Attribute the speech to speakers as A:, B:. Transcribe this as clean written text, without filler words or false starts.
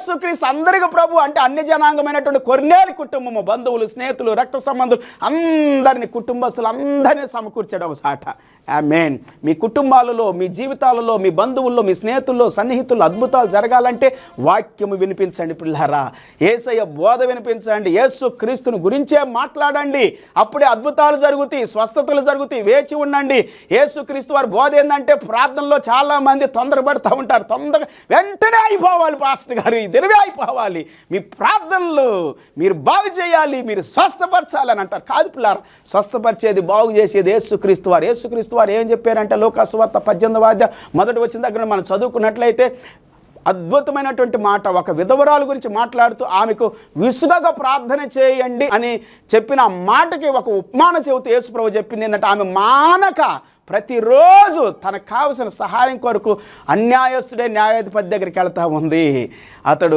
A: యేసుక్రీస్తు అందరికి ప్రభు అంటే అన్య జనాంగమైనటువంటి కొర్నేలి కుటుంబము, బంధువులు, స్నేహితులు, రక్త సంబంధులు అందరినీ, కుటుంబస్తులు అందరినీ సమకూర్చాడు ఒక చాట. ఆమేన్. మీ కుటుంబాలలో, మీ జీవితాలలో, మీ బంధువుల్లో, మీ స్నేహితుల్లో, సన్నిహితుల్లో అద్భుతాలు జరగాలంటే వాక్యము వినిపించండి పిల్లరా. యేసయ్య బోధ వినిపించండి, యేసు క్రీస్తుని గురించే మాట్లాడండి. అప్పుడే అద్భుతాలు జరుగుతాయి, స్వస్థతలు జరుగుతాయి. వేచి ఉండండి. యేసు క్రీస్తు వారి బోధ ఏంటంటే ప్రార్థనలో చాలామంది తొందరపడుతూ ఉంటారు. వెంటనే అయిపోవాలి పాస్టర్ గారు, ఈ దినమే అయిపోవాలి, మీ ప్రార్థనలు మీరు బాగు చేయాలి, మీరు స్వస్థపరచాలి అని అంటారు. కాదు పిల్లారా, స్వస్థపరిచేది, బాగు చేసేది యేసుక్రీస్తు వారు. యేసుక్రీస్తు వారు ఏం చెప్పారంటే లోకాసు వార్త 18వ అధ్యాయం మొదటి వచ్చిన దగ్గర మనం చదువుకున్నట్లయితే అద్భుతమైనటువంటి మాట. ఒక విధవరాలు గురించి మాట్లాడుతూ ఆమెకు విసుగగా ప్రార్థన చేయండి అని చెప్పిన మాటకి ఒక ఉపమానం చెబుతూ యేసుప్రభు చెప్పింది ఏంటంటే, ఆమె మానక ప్రతిరోజు తనకు కావలసిన సహాయం కొరకు అన్యాయస్తుడే న్యాయాధిపతి దగ్గరికి వెళ్తా ఉంది. అతడు